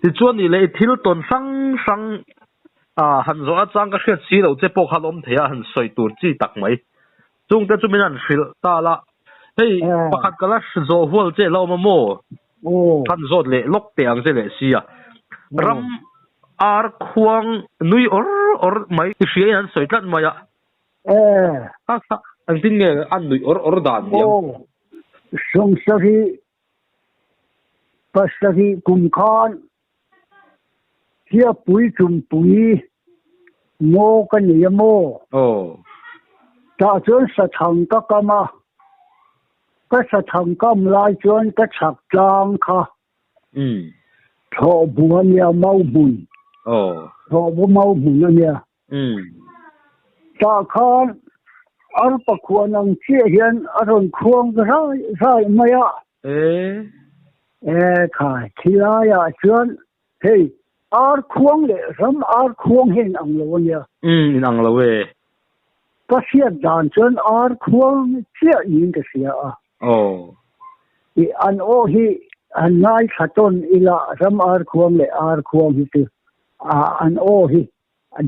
thì chuan ni le thil ton sang sang han zo achang ka hriat si lo che pok halom thea han soi tur chi tak mai chung te chu min an hril ta la hei pakhat kala zo hol che lo ma mo han zot le lok te ang che le si ram ar khuang nui or mai hriai an soi tlat mai anh tin nghe ăn nui or dan diam song sahi pasahi kum khan chia pui chum pui mô cái gì mô ta chuẩn sa thằng các kama cái sa thằng cam lại chuẩn cái sạc trang kha thọ buồn nhà mau buồn thọ buồn mau buồn nhà ta khan ở bắc quan ang chia hiền ở trong khuang ra mày khai khi lại chuẩn hey ar khuang le ram ar khuang hen ang lo nia in ang lo we ka sia dan chen ar khuang chia in ka sia i an o hi an nai khaton ila ram ar khuang le ar khuang hi tu an o hi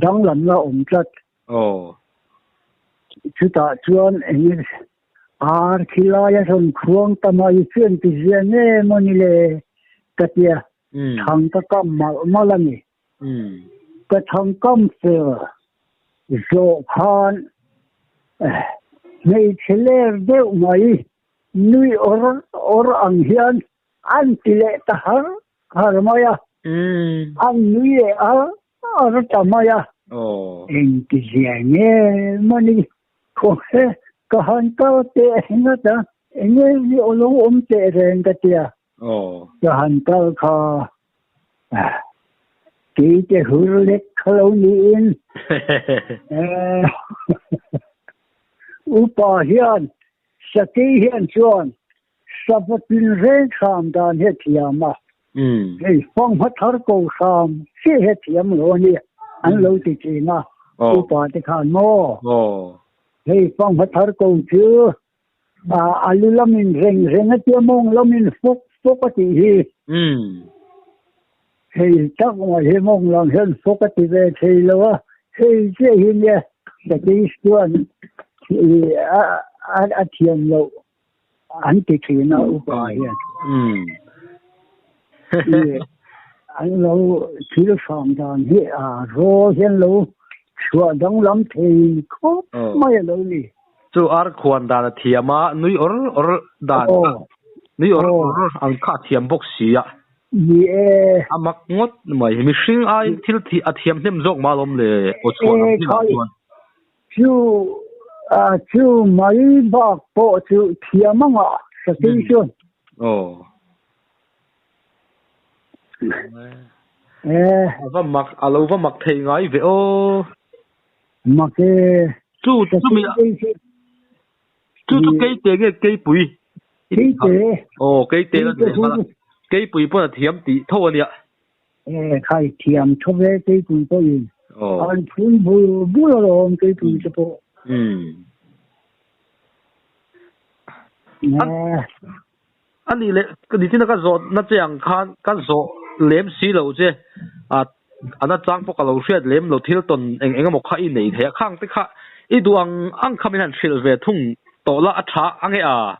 dang lam la chat chu ta chuan en ar khilaya ron khuang tamai chen ti zia ne moni le katia thằng ta cầm mà là gì cái thằng cầm phở rồi khan mấy thứ lẻ đều mày nuôi ở anh hiền anh tỷ lệ ta har mày anh nuôi ở trong mày anh cái gì nghe mà đi không cái hàng tao tệ hết đó anh nghe ở lâu tệ rồi cái kia cho hành tơ kho chỉ cho hứa lết khâu nhìn upa hiền sa kỹ hiền chuan sa vật tin rèn kham đan hết thiam mà cái phong phát thar cầu kham sẽ hết thiam rồi nè anh lâu thì chỉ mà upa thì khan mò cái phong phát thar cầu chưa alulam in reng tiam mong lam in phúc Fokati hi hei tak ma he mong lang hen fokati ve thei lo hei che hi ne da ki stuan a thiam lo an ti thi na upa hian an lo thil sam dan hi ro hian lo chua dang lam thei kho mai lo ni chu ar khwan da thiama nui or dan ni or ang kha thiam box sia amak ngot mai mi hring ai thil thi a thiam hnem jok malom le o chuan chu mai ba po chu thiam nga station ava mak thei ngai ve mak chu mi chu kei te ge kei pui cái tên là cái bụi bữa thiam tí thâu anh ạ khai thiam thâu về cái bụi bữa gì anh phun bụi rồi cái bụi cho bộ anh đi lệ cái gì cái giọt nó chẳng khan cái giọt lem xí lâu chứ anh trang bốc cái lâu xí lem lâu thiếu tuần anh một khai này thế khang tức khang ít đồ ăn khăm mình xí về thùng tổ là chả anh ấy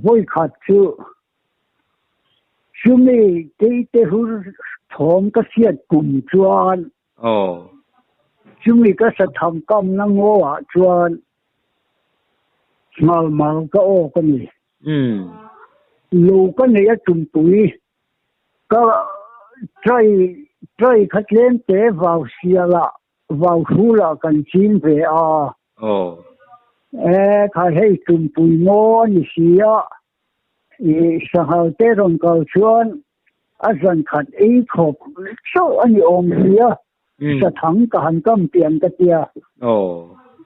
vui khát chú mi cái hú thom cái xiết cùng chuan chú mi cái sát tham cam năng ngô chuan mal cái cái này lù cái này chum tui cái trai khát lên té vào xia la vào hú la cần chín về khai hay chum pui mo ni sia sa hal te ron kal chuan a zan khat ei khop so ani om sia sa thang ka han kam pian ka tia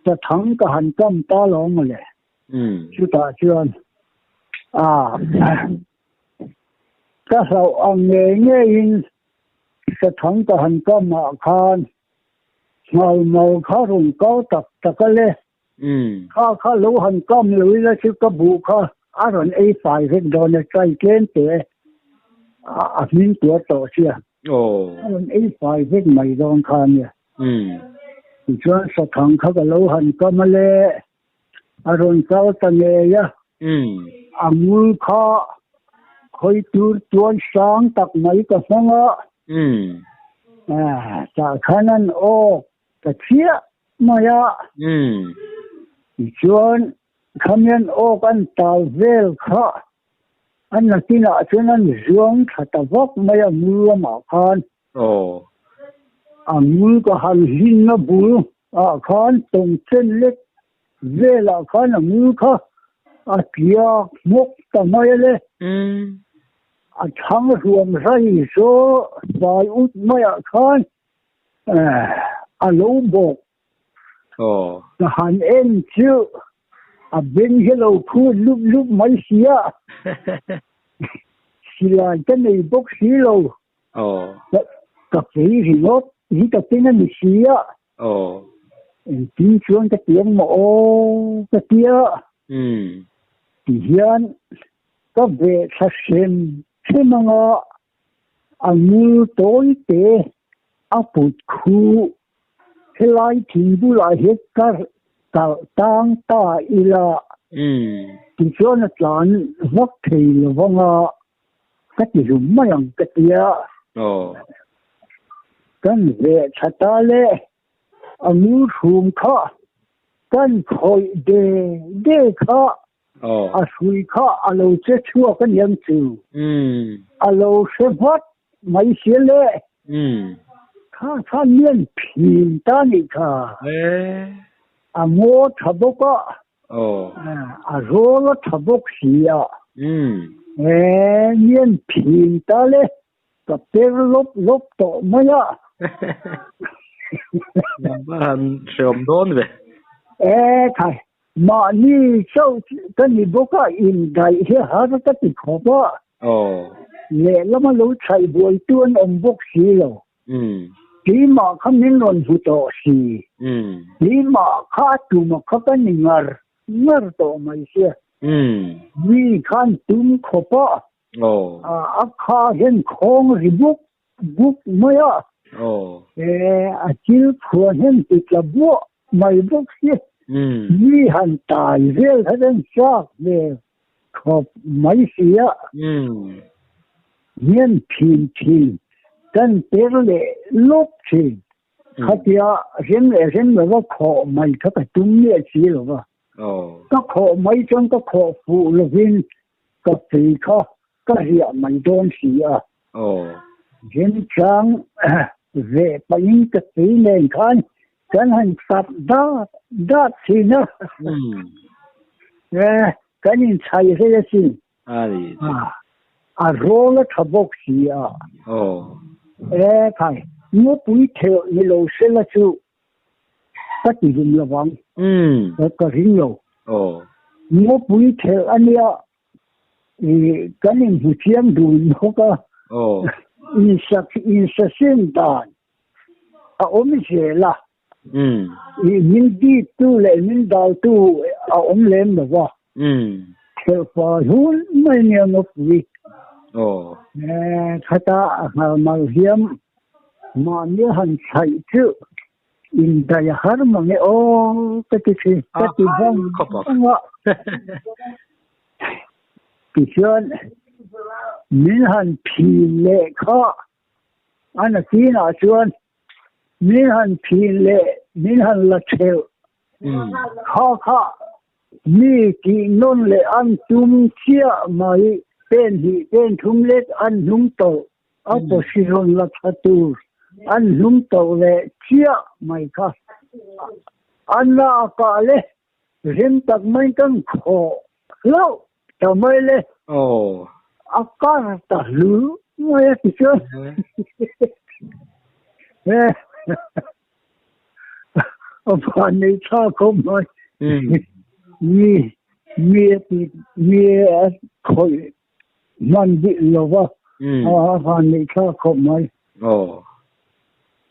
sa thang ka han kam ta long le chu ta chuan cái hậu anh nghe in sẽ thắng cái hành cái mà khan màu khá rùng cao tập cái lẽ khá lâu hành cái lưỡi là chứ cái bù khá rồi ấy phải hết rồi này trái kiến thế mình tuổi tổ chưa rồi ấy phải hết mày don khan nhỉ thì cho sẽ thắng cái lâu hành cái mà lẽ rồi cao ta nghe ya mui khá khơi tuôn sáng tắc mấy cái phong chả khả năng cái chia mà ya chuan khamen kan tal vel kha an la tina chuan an zuang thata vok maya mu ma khan mui ka hal hin na bu khan tong chen lek vela khan mu kha kia mok ta mai le thang ruam rai so vai ut maya khan lo bok the han en chu bên hello khu lúc mấy xía xía cái này bốc xí lâu cà phê thì nó chỉ cà phê nó xía tiếng chuông cái tiếng mà cái kia thì hiện có về sát xem thế mà ngọ mưa tối tế bụt khu thế lại thì bu lại hết cả tang ta ila thì cho nó chọn vóc thì là vong cái gì cũng mấy ông cái kia cái về chặt ta lệ mưa xuống khá cái khơi đê khá suy khá lâu chết chua cái niệm chữ lâu sẽ phát mấy xí lệ khá niên phiền ta đi khá mua thabo có rồi nó thabo xí niên phiền ta lệ tập tế lốp tổ mấy bạn sớm đón về thầy mà ni sau cái ni bố cái in đại hết hết cái gì khó quá lẽ lắm mà lối chạy buổi tuần ông bốc xí rồi chỉ mà không nên luôn phụ tổ xí chỉ mà khá tụ mà khá cái ni ngar tổ mày xí vì khăn tụm khó quá khá hiện không gì bốc mấy chỉ phụ hiện tự là bốc mày bốc xí vì hành tài về hết anh sao về khop mấy xí nhiên phiền cần tiền lệ lốp tiền khát ya riêng là có khổ mấy cái tung nhẹ xí rồi mà có khổ mấy trong có khổ phụ là viên có phí khó có gì mấy đôn xí riêng trang về những cái phí nền khăn cái hành sắp đát xí nữa cái nhìn chạy thế xí rồi là thằng bốc xí thầy nếu bùi theo như lâu sẽ là chú tất nhiên dùng là vắng có hình lâu nếu bùi theo anh ấy cái nhìn vụ chiếm đủ nó có in sa xin đàn ôm xe là mình đi tu lệ mình đào tu lên mà vào theo phá hôn mấy niệm một vị khata mà hiếm mà như hành chạy chứ in đại har mà nghe cái gì vong thì chuyện mình hành phiền lệ khó anh là tí nào chuyện mình hành phiền lệ mình hành là theo khó mi kỳ nôn lệ ăn tum chia mai bên thum lệ ăn nung tàu opposition là thatu ăn nung tàu lệ chia mai ka ăn là cả lệ riêng tắc mấy căn khổ lâu tao mới lệ cả ta lú mới thì chưa ông này sao không nói mi khôi man bị lo Phan Mỹ Kha không mấy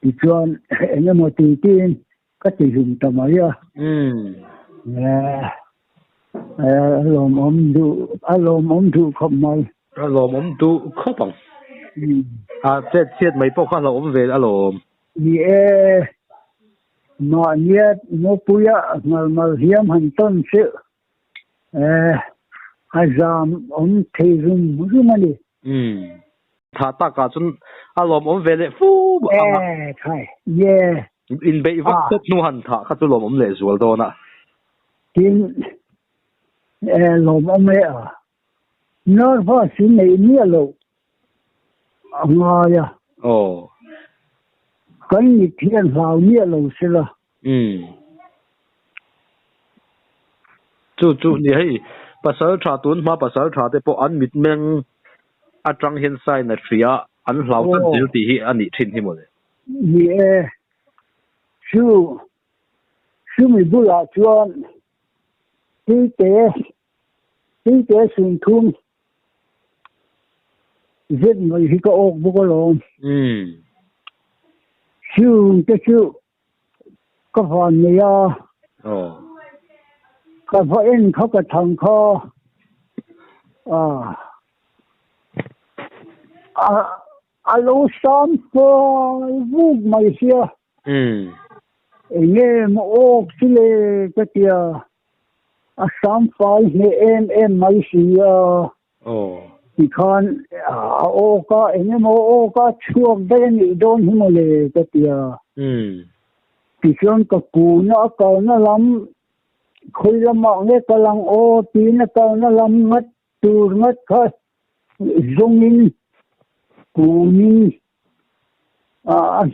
thì chuyện anh mà tự tin các tỷ dùng tầm ấy lồm ôm du không mấy lồm ôm du không bằng chết mấy bộ khoa lồm về lồm mà nhiệt nó bùi mà hiếm hành tân sự giảm ôm thì dùng mà đi thà ta cả chân lồm ôm về lệ phu khai in bị vắt tốt nu hành thà các lồm ôm lệ rồi đó nè tin lồm ôm lệ nó phải xin này nhiều lâu ngồi cái gì thiên lao nhiều lâu xí là chú你係把手查短嘛，把手查的不按滅命張現晒那需要按老真少啲按你聽起冇咧。你chú mình不là chuyện kinh tế sinh thung giết người thì có ốc bố có lộn chú có phần này có phải có cái thằng kho alo xóm có vũ mày xưa nghe mà ốc chứ lê cái kia xóm phải nghe em mày xưa thì con ô có anh mà ô có chuông bên thì đôn không lê cái kia thì con có cú nó lắm khơi lắm mọi người có lòng ô tí nó lắm mất từ mất thôi dùng in cú ni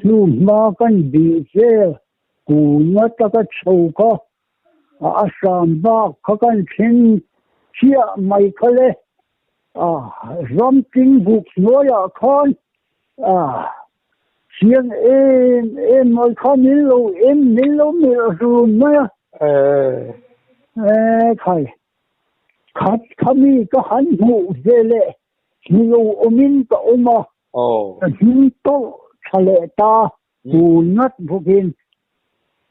dù mà con bị thế cú nó ta có sầu có sàm bạc có con thiên chia mày có lẽ rắm kinh bục nói con chiên em mới có miếng lâu mình rồi mà thầy khát mi có hắn ngủ dễ lệ nhiều mình có mà chúng tôi trả lệ ta cù nát vô kinh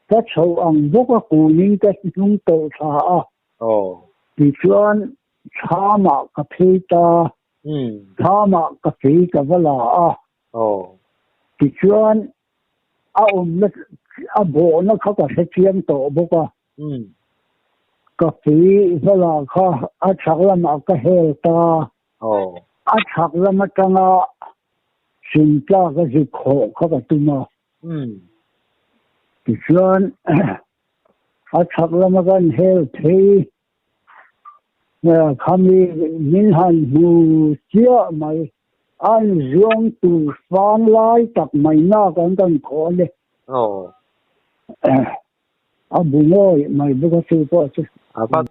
các sầu ăn vô có cù ninh các chúng tôi trả thì chuyện trả mà cà phê ta trả mà cà phê cả vợ là thì chuyện bộ nó có cả sẽ chiếm tổ vô có cà phê vợ là có chắc là mà cái heo ta chắc là mà trong sinh ra cái gì khổ có cả tụi nó thì chuyện chắc là mà cái heo thì kami minhan hu chia mai an zuang tu fan lai tak mai na kan kho le abu ngoi mai bu ko su po chu ba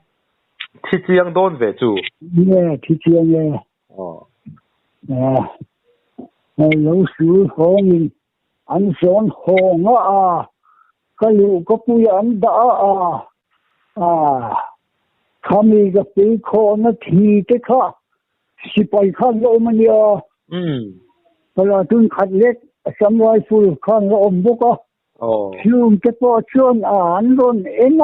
thi chiang don về chu thi chiang lâu su hong an son hong ka lu ko pu an da kami cái bế khó nó thì cái khác si bài khác nó ôm anh nhớ bây giờ tôi khát lết sắm vai phù khác nó ôm bốc chung cái bộ chuyện anh luôn em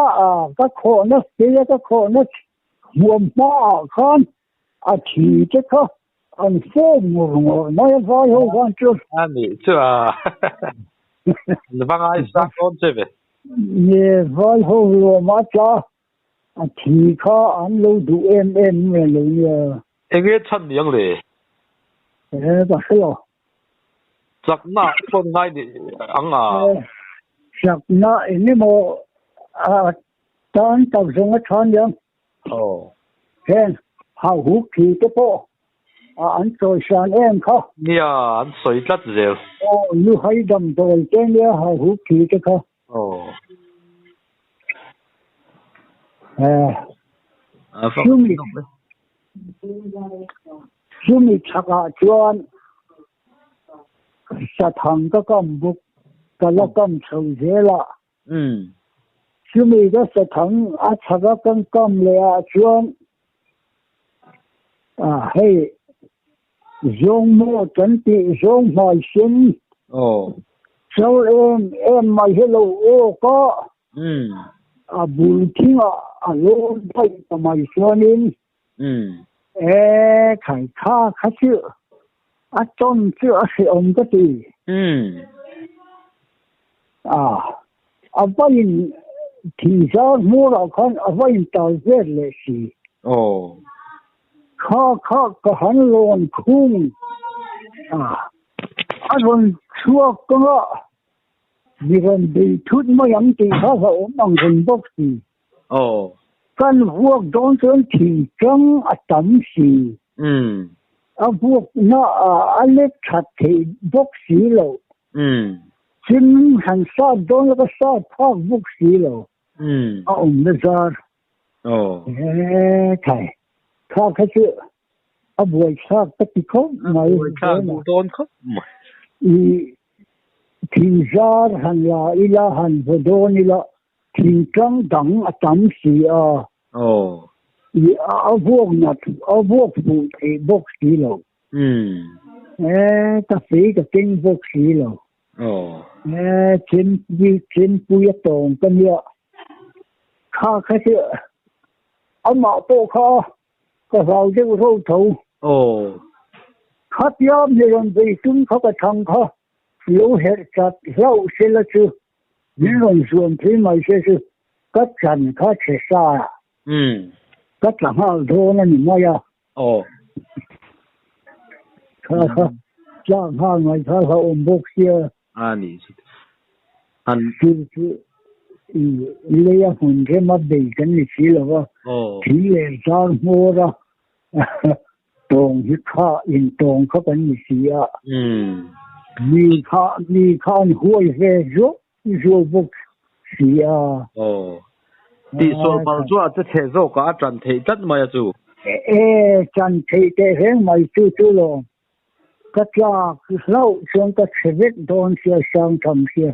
các khó nó cái khó nó buồn bã khác thì cái khác anh phô ngồi nói vai hồ quan chút anh đi chưa vâng ai sáng con chơi về nghe vai hồ rồi mà cha thì có anh lâu đủ em về luôn anh nghe chân miệng lệ bác sĩ à chắc na con ngay đi anh chắc na anh mà tan tập trung ở chân miệng hen hào hút thì cái bộ anh tôi sang em không anh soi rất nhiều như hay đầm đồi cái này hào hút thì cái không chúng mình chắc là chuyện sẽ thằng cái công bút cái là công sầu dễ là chúng mình cái sẽ thằng chắc cái công lệ chuyện hay dùng mua chuẩn bị dùng mọi xin sau em mày hello ô có buổi thiên luôn thấy mày cho nên khai khá chữ trong chữ sẽ ông cái gì vậy thì ra mua là con vậy tao biết là gì khá có hắn luôn khung luôn chua có vì còn bị chút mới ăn thì khá là ổn bằng hình bốc gì con vuông đón chân thì trắng tấm gì vuông nó lết chặt thì bốc gì rồi chính hành sa đón cái sa thác bốc gì rồi ông nó ra thầy khá cái chuyện buổi sáng tất cả không mà đón không thì ra hành là ila hành vừa đón ila thì trắng đắng tấm gì vuông nhặt vuông phụ thì bốc gì rồi ta phải cái tiếng bốc gì rồi trên bùi tông cái gì khá cái chuyện mà bộ khá có vào cái râu thầu khát yếm như lần về chúng khá cái thằng khá yếu hết chặt rau sẽ là chứ những lần xuân thì mày sẽ chứ cắt chăn khá chế xa cắt là hao thô nó nhìn mày khá chẳng hao mày khá ôm bốc xưa chứ lấy hồn cái mà bị cái này xí là thì là sao mua ra tông hít khá in tông khá cái này xí mi khá hôi về rốt bốc xí đi số bao nhiêu cái thế giới có chân thế chất mà chú chân thế thế hết mày chú lo cái lâu xong cái chế vết đón xe sang thầm xe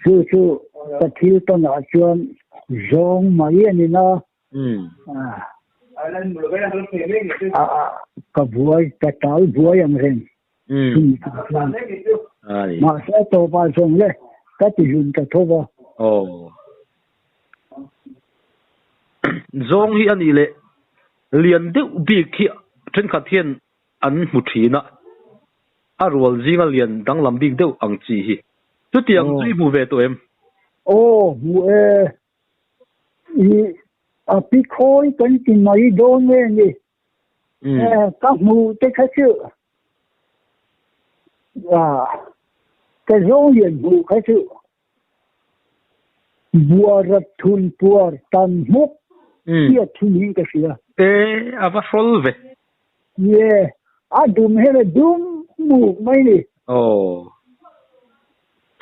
chú cái thiếu tao nói chuyện giống mà yên nó cái buổi cái tao buổi em rèn mà sẽ tao bao xong đấy cái gì dùng cái thô bao giống hi anh ile liền điệu bị kia trên khát thiên anh một thí na rồi riêng liền đang làm việc điệu ăn chi hi chút tiền duy mù về tụi em mù bị khói cái gì mà đi đón lên đi các mù cái khác chứ cái giống liền mù khác chứ bùa rất thun bùa tan mốc kia thun cái gì vắt phol về đùm hay là đùm mù mấy đi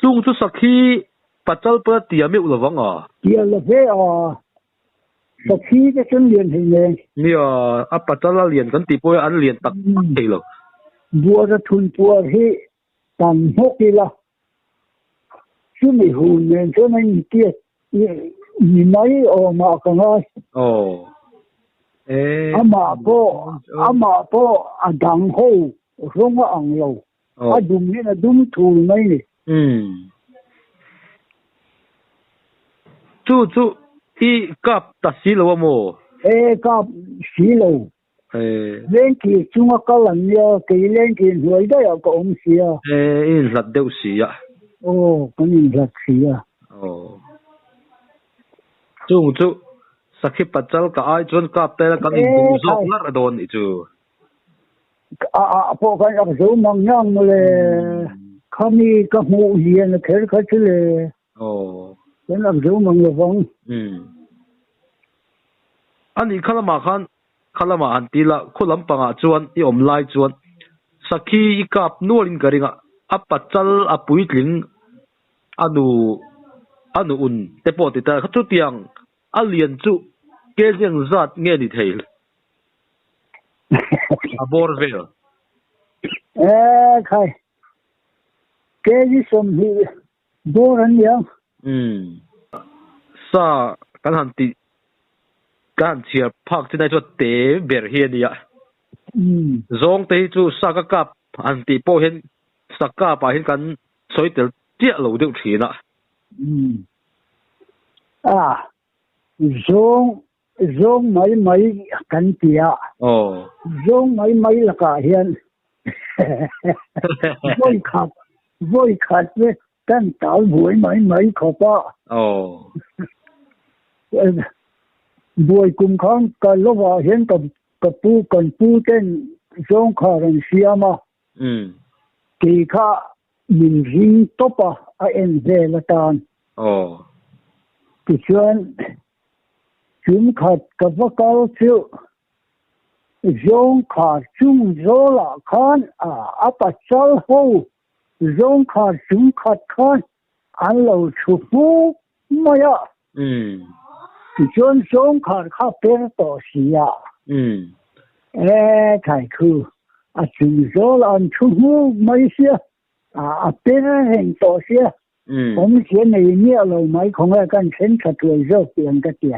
chung chút sau khi bắt đầu bữa tiệm miêu là vắng tiệm là về sau khi cái chân liền hình này nè bắt đầu là liền cái tiệm bữa ăn liền tắc thì rồi bùa rất thun bùa thì tan mốc đi là chứ mình hùn nên cho nên kia nhìn mấy mà còn nói mà po đằng hậu không có ăn lâu đúng như là đúng thù mấy này chú cặp ta xí lâu mồ cặp xí lâu lên kia chúng có lần nhau cái lên kia rồi đó có ông xí lật đều xí cái này lật xí chú sakhi pachal ka ai chon kap te kan in du zok lar don I chu po kan ak zo mang yang le khami ka mu hian kher kha chile kan ak zo mang lo vong ani khalama an tila khulam panga chuan I om lai chuan sakhi kap nualin karinga a pachal a puitling anu un te po ti ta khatu tiang a lian chu ke jeng zat nge ni theil a bor vel khai ke ji som hi bor an yang sa kan han ti kan chia phak tin ai chu te ber hi ania zong te chu saka kap anti po hin saka pa hin kan soitel tia lo deuh thina zong mai kan tia zong mai la ka hian voi khat ve kan tal buai mai khopa buổi cùng khang cả lúc vào hiện tập pu cần pu tên giống khả năng siama thì khá mình riêng top anh về là tan thì chuyện khát cái vác cao chịu giống khát chung gió là khan apa chal ho giống khát chung khát khan anh lâu chụp pu maya thì chuyện giống khát khát bên tổ sĩ thầy khu chung gió là anh chung pu mấy xia bên hình tổ sĩผมเขียนในเนี่ยเราไม่คงกันเช่นขัดเลยเจ้าเปลี่ยนกันเดีย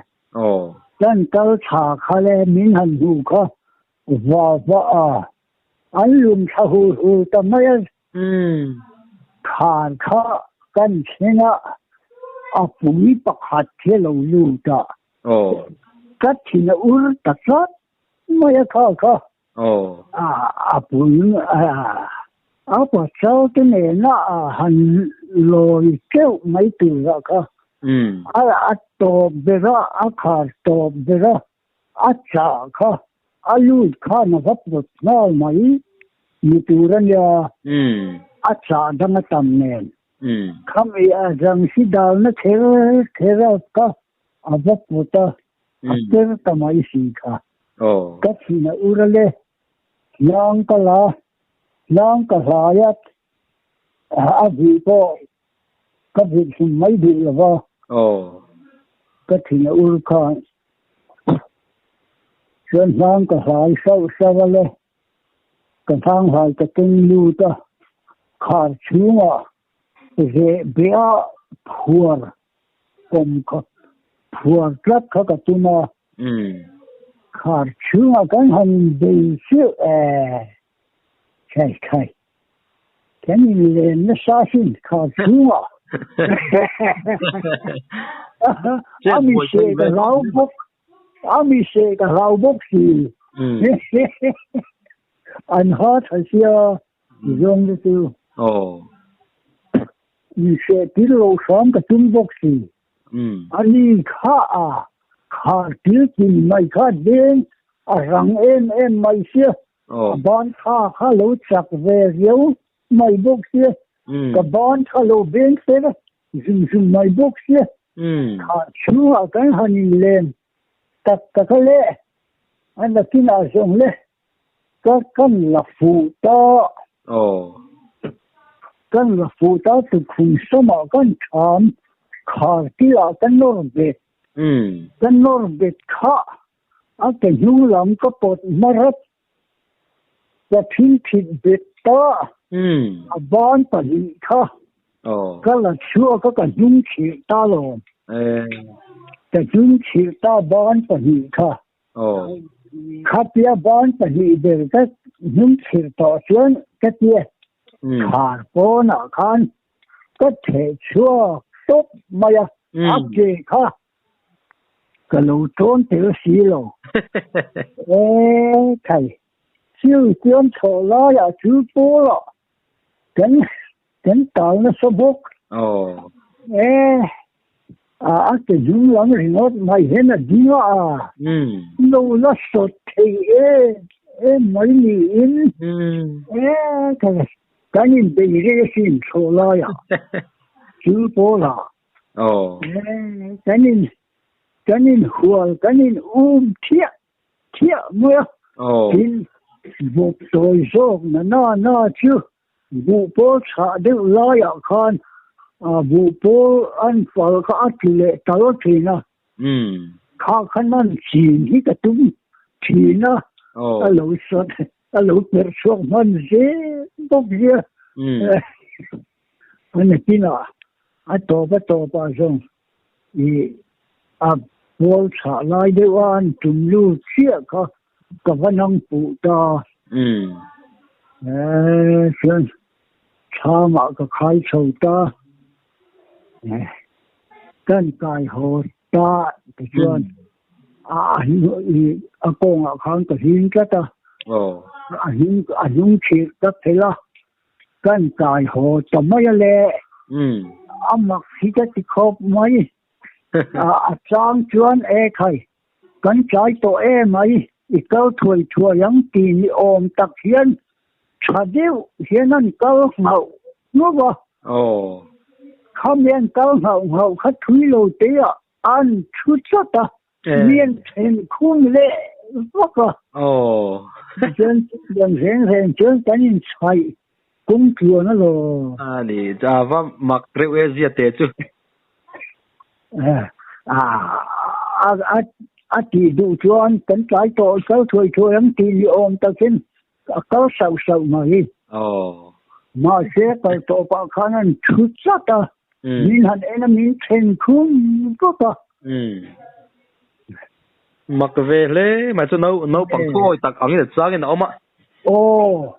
กันเจ้าชาคาเลมินหันหูเขาว่าอันลุมชาหูแต่ไม่ขาดเขากันเช่นปุ๋ยประคัดเที่เราอยู่จ้ะกัดที่น่ะอุลตัดซัดไม่เขาปุ๋ยapa sao cái này nó hành lồi kéo mấy từ ra cơ tổ bê ra khá tổ bê ra chả khá lui khá nó vấp vật nó mấy như từ ra nhà chả đang tầm nền khám ý rằng sĩ đào nó thế ra cơ vấp vật ta thế ra tầm mấy sĩ khá cách thì nó ưu ra lê yang ka la lang ka hayat abi po ka bi mai bi la ka thina ur khan chen lang ka hai sau le ka thang hai ka tin lu ta khar chunga re bia phuar kom ka phuar tlat ka tuna khar chunga kan han be chu Kai. Can you learn the session called Chua? Ami say the low book. And hot as your young to. You say Tilo from the two boxy. Ani car tilting my card then a rang in my ship. Bond khá lỗ chặt về dấu mấy bốc xia cái bond khá lỗ bên xe đó dùng mấy bốc xia chú ở cái hành lên tất cả cái lệ anh là khi nào dùng lệ các căn là phụ ta căn là phụ ta từ khung số mà căn chạm khá tí là căn nor bệt khá cái hữu lắm có bột mà rấtจะพิมพ์เบ็ดต่อบ้านปนิค่ะก็ละชั่วก็ยุ่งขีดตาลงแต่ยุ่งขีดตาบ้านปนิค่ะขับยาบ้านปนิเด็กก็ยุ่งขีดต่อเชื่อนก็เตี้ยขาดโปน่ะคันก็เทชั่วตบมาอักเกค่ะก็รู้ต้นเต๋อสีโลใครsiêu tiêm thổ lo ya chú bố lo cái tao nó số bốc cái dung lắm thì nó mày hết là đi nó sốt thì mấy nghìn cái nhìn bị cái xin thổ lo ya chú bố lo cái nhìn hual cái nhìn thiệt mua vụ tôi số nó chứ vụ bố trả được lo ya khan vụ bố anh phải có lệ tao thì nó khá nó chỉ hít cái tung thì nó lâu sốt lâu bớt xuốngมันdễ bốc dễ anh này kia à to ba xong vô trả lại để ăn trùm lưu chia có văn năng phụ ta chuyện cha mà có khai sầu ta cái cài hồ ta cái chuyện con khang cái hình cái ta hình chỉ cái thế là cái cài hồ tầm mấy lệ mặc khi cái khóc mấy trang chuyện khai cái trái to mấy câu thuê yang tin ôm tắc hiền cha điệu hiền anh câu ngầu đúng không? Không nên câu ngầu khát thủy lô tế ăn chút chút ta miên thành khung lệ đúng không? Chân chân cái nhìn sai cũng chưa nó rồi. Nè, Java mặc rượu gì thế chứ? Thì đủ cho anh tấn trái to câu thuê anh tin ôm ta xin câu sầu mà đi mà sẽ câu to qua khả năng chút chút ta mình hẳn em mình thành khung có ta mặc về lẽ mà cho nấu bằng thôi tắc ăn được sao cái nào mà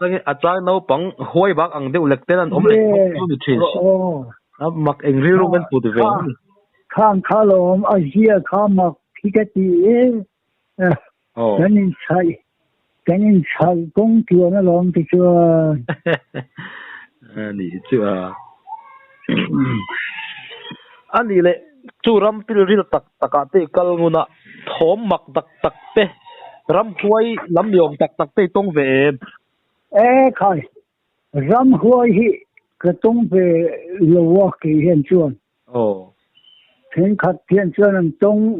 cái trang nấu bằng hôi bạc ăn được lệch tên ăn ôm lệch không được chín mặc anh riêu bên phụ về khang khá lồm Asia khá mặc khi cái gì cái nên sai công chuyện nó làm thì chưa nè chưa anh đi lệ chú ram pil ril tak takate kal nguna thom mak tak te ram huai lam yom tak te tong ve khai ram huai hi cái tong về lo cái hiện chuan thiên khát thiên chuan tong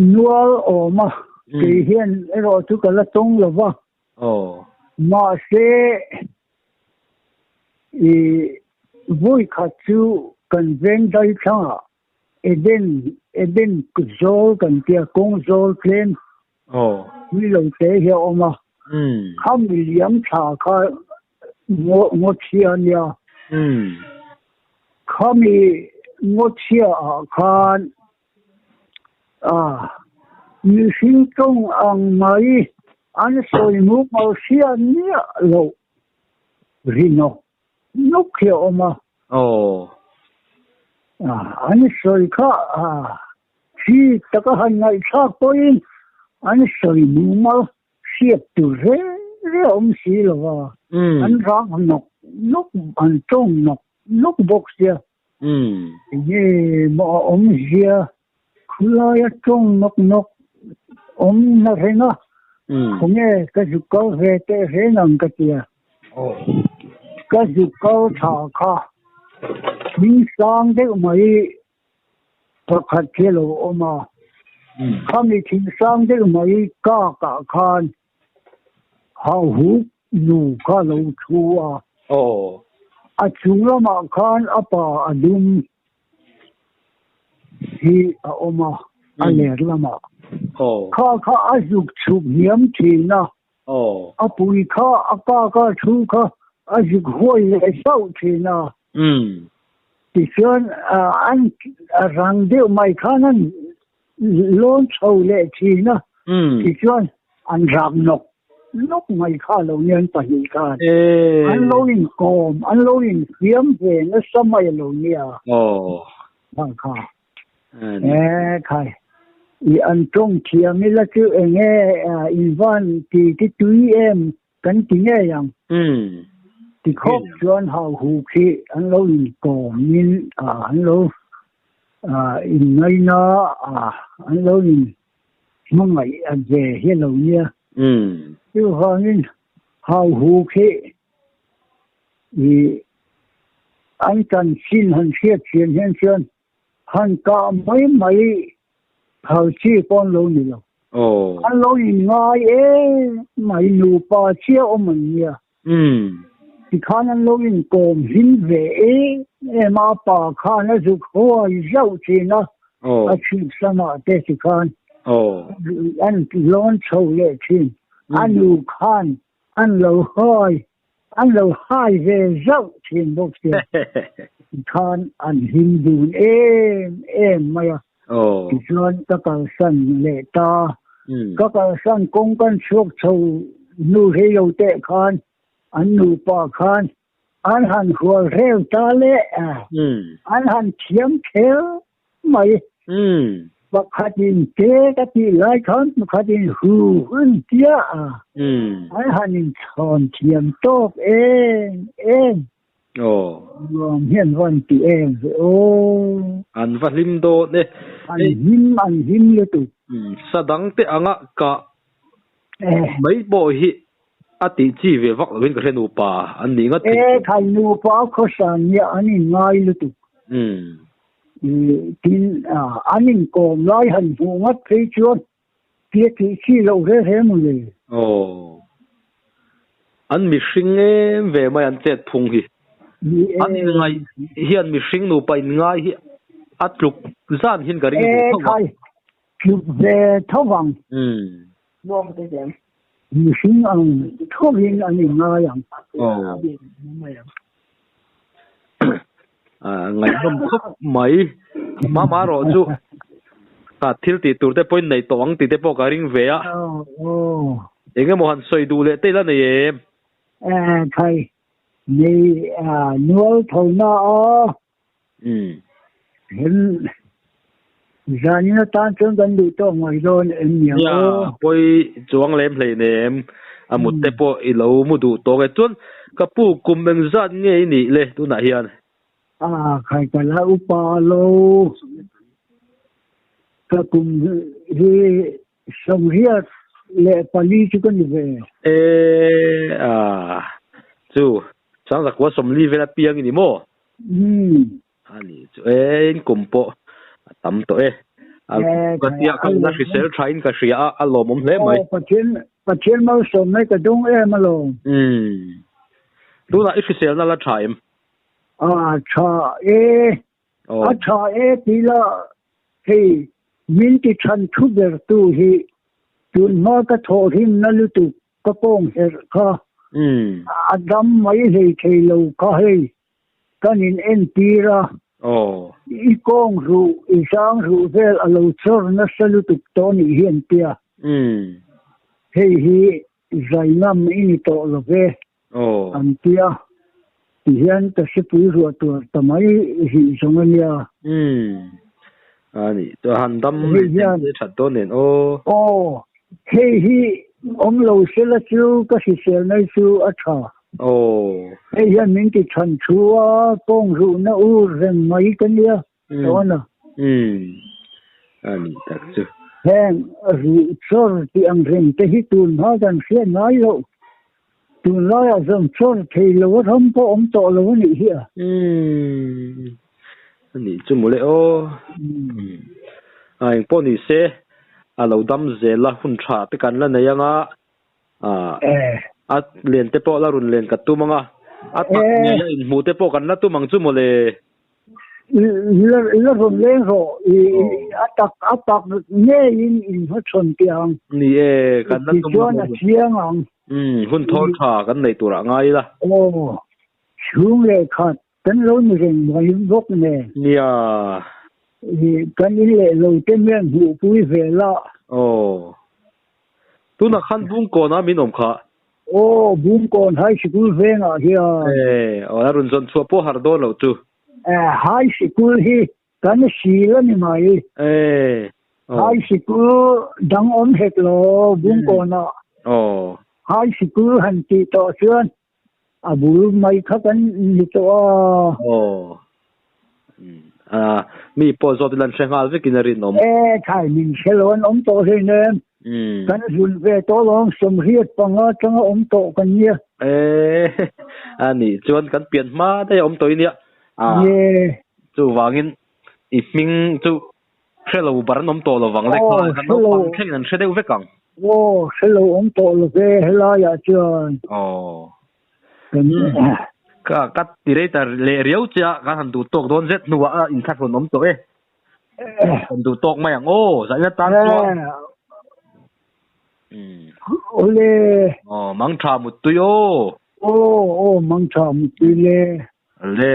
nual mà cái hiện rồi chú cái là tong lo va mà sẽ vui khát chú cần ven đây chăng Eden zol cần tia công zol lên như lâu tế hiểu mà không bị liếm trả cả ngô chia nha không bị ngô chia cả như sinh công ăn mấy anh soi mũ màu xia nhẹ lâu rino lúc hiểu mà anh soi cả khi tất cả hành ngày khác tôi anh soi mũ màu xia từ rễ ông xí là anh rang nóc anh trông nóc box kia như mà ông xia khơi trông nóc ông nó thế nó không nghe cái dục câu về thế nằm cái kia cái dục câu thả cả mình sang đấy mấy thật thật kia lo mà không thì chính sang đấy mấy cả khan hào hú nụ cả lâu chua chúng nó mà khan apa adum hi mà anh làm mà kha azuk chụp hiếm thì na apui kha apa chu kha azuk hoi le sau thì na thì chuyện anh rằng điều mày khá năng lôn sầu lệ thì na thì chuyện anh rằng nóc mày khá lâu nhân ta hiểu cả anh lâu in còm anh lâu in hiếm về nó sớm mày lâu nia bằng khá khai anh trong thiam ấy là chứ nghe Ivan thì cái túi em cắn tiếng nghe rằng thì khóc chuyện hào hụt khi anh lâu in còm nhưng anh lâu in ngay nó anh lâu in mong ngày về hết lâu nia chứ họ nên hào hụt khi thì anh cần xin hành xét chuyện hiện chuyện hành cả mấy hầu chi con lâu nhiều anh lâu nhìn ngay mày nụ ba chia ông mình nhỉ thì khả năng lâu nhìn còm hình về em mà bà khả năng dục hoa rau chi nó chịu sao mà thế thì khăn anh lon sầu lệ chi anh nụ khăn anh lâu hai về rau chi bốc chi khăn anh hình dùn em mày thì cho các cái sân lệ ta các cái sân công căn suốt sâu nu hay đầu tệ khan anh nu pa khan anh han khua rêu ta lệ anh han chiếm khéo mày và khát in kế các chị lại khăn mà khát in hù hơn kia anh han chọn chiếm tốt em hiện văn ti em anh phát lim đô nè anh him le tu sa đăng te anga cả mấy bộ hi ti chi về vóc bên cái nu pa anh đi ngắt khai nu pa khó san ya anh ngay le tu tin anh còn lại hành phụ ngắt thấy chưa kia thì chi lâu thế màเลยanh mi sinh về mà anh chết phung hi anh ngay hiện mi sinh nu pa ngay hi lục gian hiện cái khai lục về thâu vàng Long cái gì mi sinh anh thâu hiện anh ngay yang ngày hôm khóc mấy má rồi chú thiếu thì tụi tôi này toán thì tôi bảo ring về á những cái món xoay đủ lệ tây là này em thầy này nuôi thầu nó hiện giờ như tan chân gần đủ to ngoài rồi em nhiều bôi chuang lem lấy nè em một tép bộ lâu một đủ to cái chuan cái pu cùng mình ra nghe nị lệ tu nãy hiện khai cái là upa lô cái cùng he sông hiệt lệ pali chứ có gì về chú sáng ra qua sông ly về là piang gì mò anh chú cùng bộ tắm tối cái tiệc cái nó sẽ sẽ train cái gì lo mồm thế mày phát triển mau sông này cái đông em mà lo tu là ít sẽ là train thì là thì mình chỉ chăn thu về tu thì tuần mà cái thổ him nó lưu tục cái bông hết cả Adam mấy thì lâu cả hay cái nhìn em tì ra ít con ru ít sáng ru về ở lâu sau nó sẽ lưu tục to ní hiện tia thì giải năm ini to là về anh tia hiện ta sẽ bùi ruột tuổi ta mấy gì trong anh ya anh cho hành tâm để chặt tốt nên ông lâu sẽ là chú cái gì sẽ nói chú ở cha hiện mình cái chân chú công vụ nó rừng mấy cái nia đó nè anh thật sự hiện rượu sôi thì ăn rừng cái hít tuần hóa rằng sẽ nói lộ tuần nói là dòng sôi thì lâu không có ông tổ lâu này here anh chú muốn lấy anh bỏ đi xe lâu đâm dễ là hun trà tất cả là này nga liền tế bỏ là run liền cắt tu manga tắc nhà mua tế bỏกันlà tu mang chú mua le là run liền rồi tắc nghe in phát xuân tiếng niกันlà tu cho nó chiang ang hun thol tràกันnày tu ra ngay là xuốngเลยkhát tính lâu như vậy mà vóc này cái này là lâu tên miệng vụ vui về là tu na khăn bung con à mình ôm khá bung con hai school về ngà here là run zon chua po har do lo chu high school hi cái này xí là như mày high school đang ôm hết lo bung con à high school hành chị to xuyên bùi mày khác anh như to mi po zo dilan shengal ve kinarin om khai min selon om to he ne kan zun ve to long som hiet panga changa om to kan nia ani chuan kan pian ma te om toi nia chu wangin I ming chu hello bar nom to lo wang le kan no pang theng an shedeu ve kang hello om to lo ve hela ya chuan ka kat director le riau cha kan han du tok don zet nuwa in khat ron om to kan du tok mai ang za na tan ole mang tha mut tu yo mang tha mut tu le